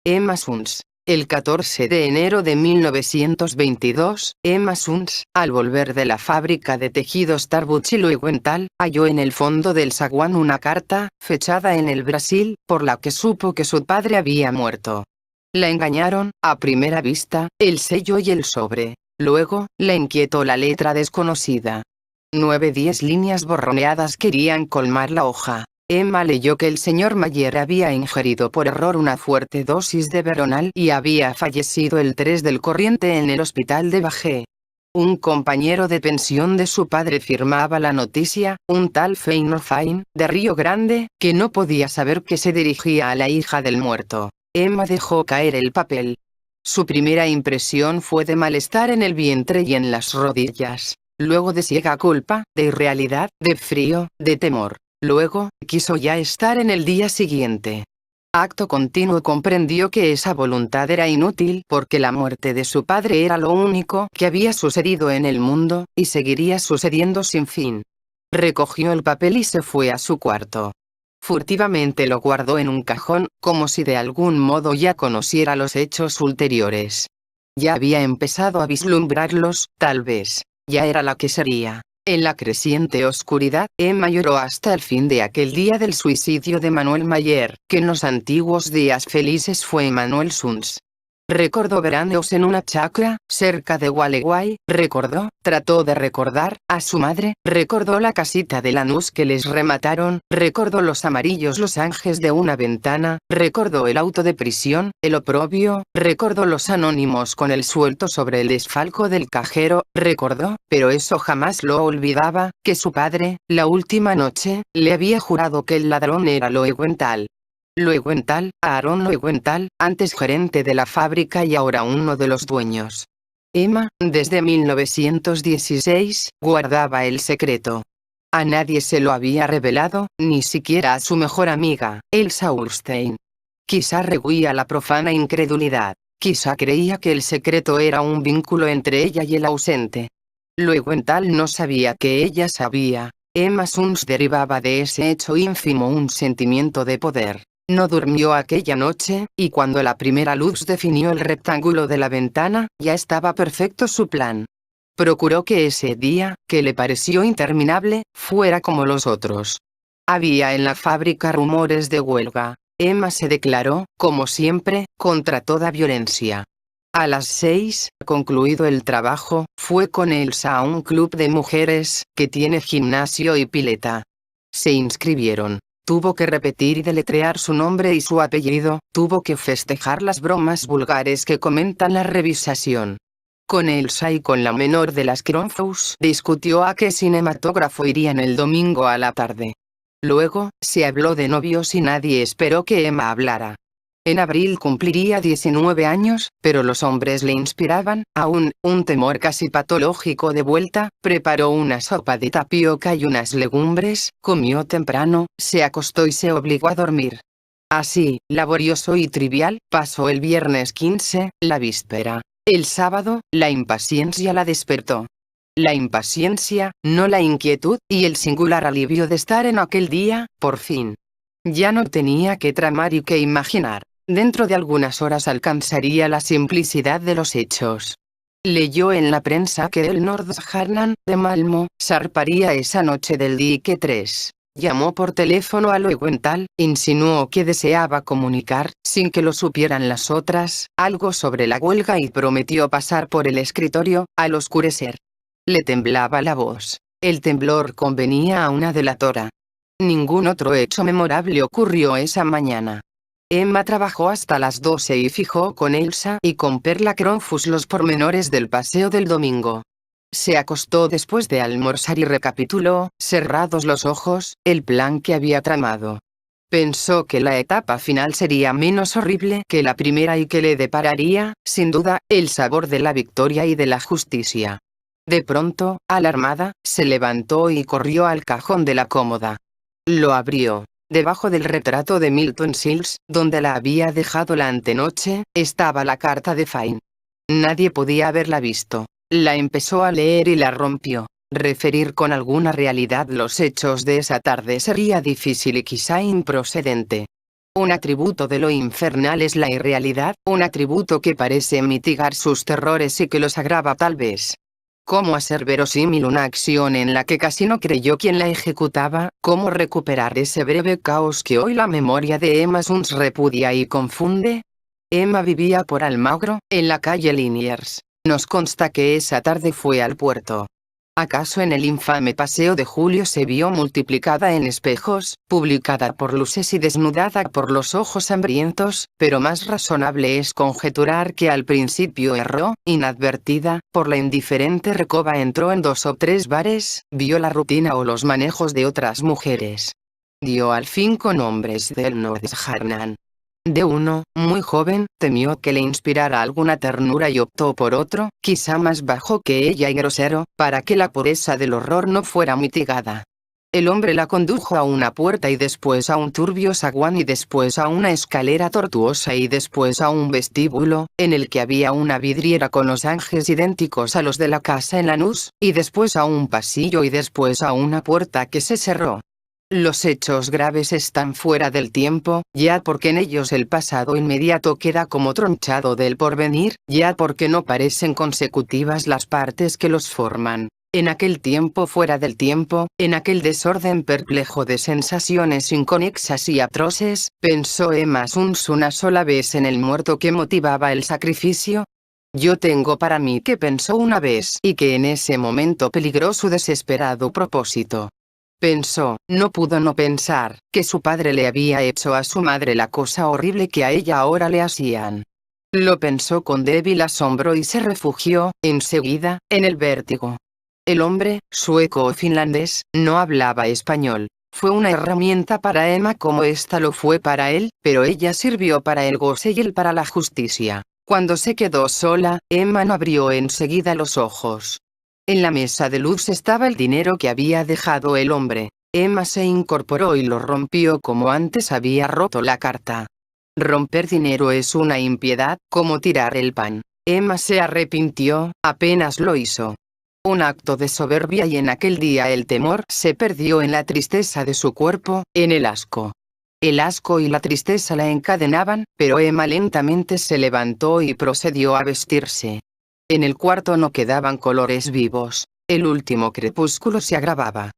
Emma Suns. El 14 de enero de 1922, Emma Suns, al volver de la fábrica de tejidos Tarbuch y Loewenthal, halló en el fondo del zaguán una carta, fechada en el Brasil, por la que supo que su padre había muerto. La engañaron, a primera vista, el sello y el sobre. Luego, la inquietó la letra desconocida. 9-10 líneas borroneadas querían colmar la hoja. Emma leyó que el señor Mayer había ingerido por error una fuerte dosis de veronal y había fallecido el 3 del corriente en el hospital de Bajé. Un compañero de pensión de su padre firmaba la noticia, un tal Feinstein, de Río Grande, que no podía saber que se dirigía a la hija del muerto. Emma dejó caer el papel. Su primera impresión fue de malestar en el vientre y en las rodillas. Luego de ciega culpa, de irrealidad, de frío, de temor. Luego, quiso ya estar en el día siguiente. Acto continuo comprendió que esa voluntad era inútil porque la muerte de su padre era lo único que había sucedido en el mundo, y seguiría sucediendo sin fin. Recogió el papel y se fue a su cuarto. Furtivamente lo guardó en un cajón, como si de algún modo ya conociera los hechos ulteriores. Ya había empezado a vislumbrarlos, tal vez. Ya era la que sería. En la creciente oscuridad, Emma lloró hasta el fin de aquel día del suicidio de Manuel Mayer, que en los antiguos días felices fue Manuel Suns. Recordó veranos en una chacra, cerca de Gualeguay, trató de recordar, a su madre, recordó la casita de Lanús que les remataron, recordó los amarillos losanges de una ventana, recordó el auto de prisión, el oprobio, recordó los anónimos con el suelto sobre el desfalco del cajero, recordó, pero eso jamás lo olvidaba, que su padre, la última noche, le había jurado que el ladrón era Loewenthal. Loewenthal, Aaron Loewenthal, antes gerente de la fábrica y ahora uno de los dueños. Emma, desde 1916, guardaba el secreto. A nadie se lo había revelado, ni siquiera a su mejor amiga, Elsa Ulstein. Quizá rehuía la profana incredulidad. Quizá creía que el secreto era un vínculo entre ella y el ausente. Loewenthal no sabía que ella sabía. Emma Suns derivaba de ese hecho ínfimo un sentimiento de poder. No durmió aquella noche, y cuando la primera luz definió el rectángulo de la ventana, ya estaba perfecto su plan. Procuró que ese día, que le pareció interminable, fuera como los otros. Había en la fábrica rumores de huelga. Emma se declaró, como siempre, contra toda violencia. A las 6, concluido el trabajo, fue con Elsa a un club de mujeres, que tiene gimnasio y pileta. Se inscribieron. Tuvo que repetir y deletrear su nombre y su apellido, tuvo que festejar las bromas vulgares que comentan la revisación. Con Elsa y con la menor de las Kronfous discutió a qué cinematógrafo irían el domingo a la tarde. Luego, se habló de novios y nadie esperó que Emma hablara. En abril cumpliría 19 años, pero los hombres le inspiraban, aún, un temor casi patológico de vuelta. Preparó una sopa de tapioca y unas legumbres, comió temprano, se acostó y se obligó a dormir. Así, laborioso y trivial, pasó el viernes 15, la víspera. El sábado, la impaciencia la despertó. La impaciencia, no la inquietud, y el singular alivio de estar en aquel día, por fin. Ya no tenía que tramar y que imaginar. Dentro de algunas horas alcanzaría la simplicidad de los hechos. Leyó en la prensa que el Nordstjernan, de Malmö, zarparía esa noche del dique 3. Llamó por teléfono a Loewenthal, insinuó que deseaba comunicar, sin que lo supieran las otras, algo sobre la huelga y prometió pasar por el escritorio, al oscurecer. Le temblaba la voz. El temblor convenía a una delatora. Ningún otro hecho memorable ocurrió esa mañana. Emma trabajó hasta las 12 y fijó con Elsa y con Perla Kronfous los pormenores del paseo del domingo. Se acostó después de almorzar y recapituló, cerrados los ojos, el plan que había tramado. Pensó que la etapa final sería menos horrible que la primera y que le depararía, sin duda, el sabor de la victoria y de la justicia. De pronto, alarmada, se levantó y corrió al cajón de la cómoda. Lo abrió. Debajo del retrato de Milton Sills, donde la había dejado la antenoche, estaba la carta de Fine. Nadie podía haberla visto. La empezó a leer y la rompió. Referir con alguna realidad los hechos de esa tarde sería difícil y quizá improcedente. Un atributo de lo infernal es la irrealidad, un atributo que parece mitigar sus terrores y que los agrava tal vez. ¿Cómo hacer verosímil una acción en la que casi no creyó quien la ejecutaba? ¿Cómo recuperar ese breve caos que hoy la memoria de Emma Suns repudia y confunde? Emma vivía por Almagro, en la calle Liniers. Nos consta que esa tarde fue al puerto. ¿Acaso en el infame Paseo de Julio se vio multiplicada en espejos, publicada por luces y desnudada por los ojos hambrientos? Pero más razonable es conjeturar que al principio erró, inadvertida, por la indiferente recoba entró en 2 o 3 bares, vio la rutina o los manejos de otras mujeres. Dio al fin con hombres del Nordjärnan. De uno, muy joven, temió que le inspirara alguna ternura y optó por otro, quizá más bajo que ella y grosero, para que la pureza del horror no fuera mitigada. El hombre la condujo a una puerta y después a un turbio zaguán y después a una escalera tortuosa y después a un vestíbulo, en el que había una vidriera con los ángeles idénticos a los de la casa en Lanús, y después a un pasillo y después a una puerta que se cerró. Los hechos graves están fuera del tiempo, ya porque en ellos el pasado inmediato queda como tronchado del porvenir, ya porque no parecen consecutivas las partes que los forman. En aquel tiempo fuera del tiempo, en aquel desorden perplejo de sensaciones inconexas y atroces, pensó Emma Suns una sola vez en el muerto que motivaba el sacrificio. Yo tengo para mí que pensó una vez y que en ese momento peligró su desesperado propósito. Pensó, no pudo no pensar, que su padre le había hecho a su madre la cosa horrible que a ella ahora le hacían. Lo pensó con débil asombro y se refugió, enseguida, en el vértigo. El hombre, sueco o finlandés, no hablaba español. Fue una herramienta para Emma como ésta lo fue para él, pero ella sirvió para el goce y él para la justicia. Cuando se quedó sola, Emma no abrió enseguida los ojos. En la mesa de luz estaba el dinero que había dejado el hombre. Emma se incorporó y lo rompió como antes había roto la carta. Romper dinero es una impiedad, como tirar el pan. Emma se arrepintió, apenas lo hizo. Un acto de soberbia y en aquel día el temor se perdió en la tristeza de su cuerpo, en el asco. El asco y la tristeza la encadenaban, pero Emma lentamente se levantó y procedió a vestirse. En el cuarto no quedaban colores vivos. El último crepúsculo se agravaba.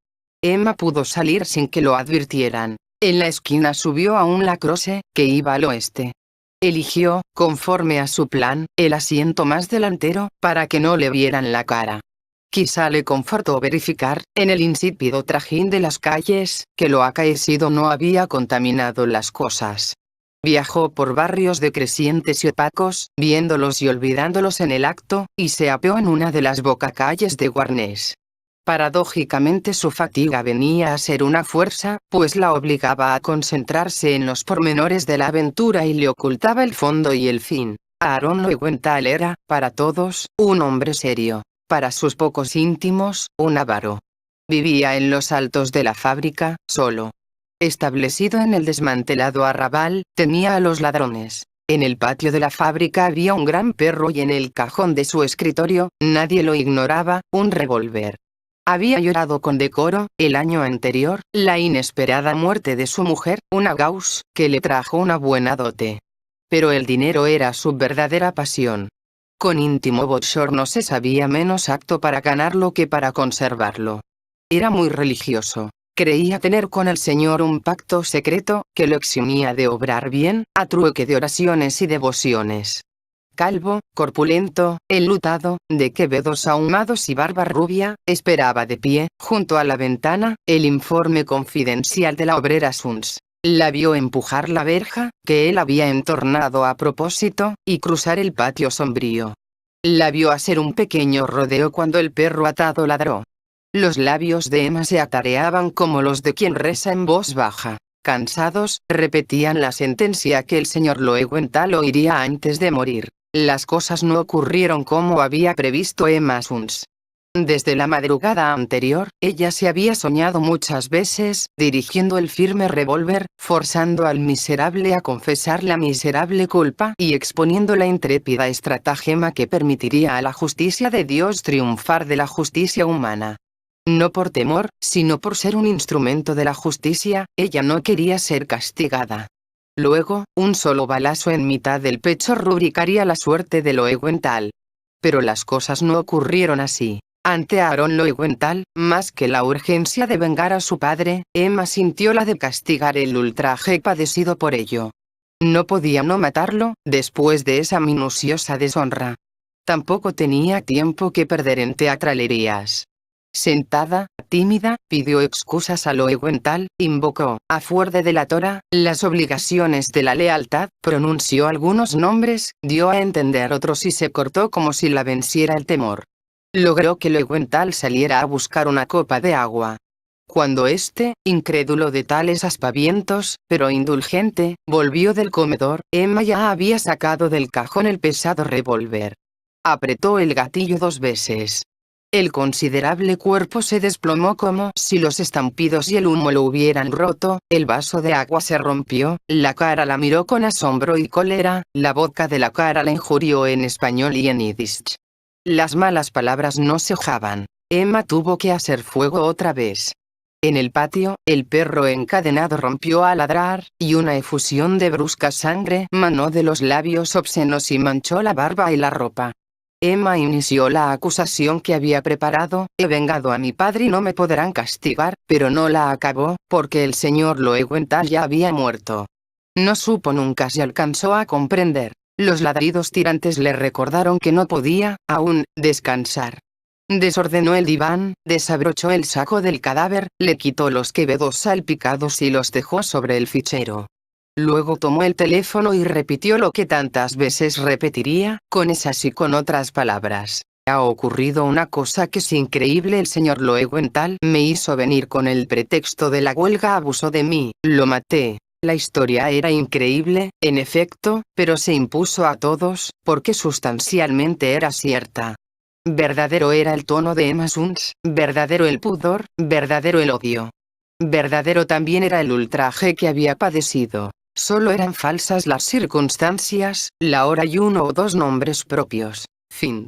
Emma pudo salir sin que lo advirtieran. En la esquina subió a un Lacrosse, que iba al oeste. Eligió, conforme a su plan, el asiento más delantero, para que no le vieran la cara. Quizá le confortó verificar, en el insípido trajín de las calles, que lo acaecido no había contaminado las cosas. Viajó por barrios decrecientes y opacos, viéndolos y olvidándolos en el acto, y se apeó en una de las bocacalles de Warnes. Paradójicamente su fatiga venía a ser una fuerza, pues la obligaba a concentrarse en los pormenores de la aventura y le ocultaba el fondo y el fin. Aaron Loewenthal era, para todos, un hombre serio. Para sus pocos íntimos, un avaro. Vivía en los altos de la fábrica, solo. Establecido en el desmantelado arrabal, temía a los ladrones. En el patio de la fábrica había un gran perro y en el cajón de su escritorio, nadie lo ignoraba, un revólver. Había llorado con decoro, el año anterior, la inesperada muerte de su mujer, una Gauss, que le trajo una buena dote. Pero el dinero era su verdadera pasión. Con íntimo bochorno se sabía menos apto para ganarlo que para conservarlo. Era muy religioso. Creía tener con el Señor un pacto secreto, que lo eximía de obrar bien, a trueque de oraciones y devociones. Calvo, corpulento, enlutado, de quevedos ahumados y barba rubia, esperaba de pie, junto a la ventana, el informe confidencial de la obrera Suns. La vio empujar la verja, que él había entornado a propósito, y cruzar el patio sombrío. La vio hacer un pequeño rodeo cuando el perro atado ladró. Los labios de Emma se atareaban como los de quien reza en voz baja. Cansados, repetían la sentencia que el señor Loewenthal oiría antes de morir. Las cosas no ocurrieron como había previsto Emma Suns. Desde la madrugada anterior, ella se había soñado muchas veces, dirigiendo el firme revólver, forzando al miserable a confesar la miserable culpa y exponiendo la intrépida estratagema que permitiría a la justicia de Dios triunfar de la justicia humana. No por temor, sino por ser un instrumento de la justicia, ella no quería ser castigada. Luego, un solo balazo en mitad del pecho rubricaría la suerte de Loewenthal. Pero las cosas no ocurrieron así. Ante Aaron Loewenthal, más que la urgencia de vengar a su padre, Emma sintió la de castigar el ultraje padecido por ello. No podía no matarlo, después de esa minuciosa deshonra. Tampoco tenía tiempo que perder en teatralerías. Sentada, tímida, pidió excusas a Loewenthal, invocó, a fuerza de la Torah, las obligaciones de la lealtad, pronunció algunos nombres, dio a entender otros y se cortó como si la venciera el temor. Logró que Loewenthal saliera a buscar una copa de agua. Cuando éste, incrédulo de tales aspavientos, pero indulgente, volvió del comedor, Emma ya había sacado del cajón el pesado revólver. Apretó el gatillo 2 veces. El considerable cuerpo se desplomó como si los estampidos y el humo lo hubieran roto, el vaso de agua se rompió, la cara la miró con asombro y cólera, la boca de la cara la injurió en español y en yiddish. Las malas palabras no cejaban. Emma tuvo que hacer fuego otra vez. En el patio, el perro encadenado rompió a ladrar, y una efusión de brusca sangre manó de los labios obscenos y manchó la barba y la ropa. Emma inició la acusación que había preparado, he vengado a mi padre y no me podrán castigar, pero no la acabó, porque el señor Loewenthal ya había muerto. No supo nunca si alcanzó a comprender. Los ladridos tirantes le recordaron que no podía, aún, descansar. Desordenó el diván, desabrochó el saco del cadáver, le quitó los quevedos salpicados y los dejó sobre el fichero. Luego tomó el teléfono y repitió lo que tantas veces repetiría, con esas y con otras palabras. Ha ocurrido una cosa que es increíble. El señor Loewenthal me hizo venir con el pretexto de la huelga, abusó de mí, lo maté. La historia era increíble, en efecto, pero se impuso a todos, porque sustancialmente era cierta. Verdadero era el tono de Emma Suns, verdadero el pudor, verdadero el odio. Verdadero también era el ultraje que había padecido. Solo eran falsas las circunstancias, la hora y 1 o 2 nombres propios. Fin.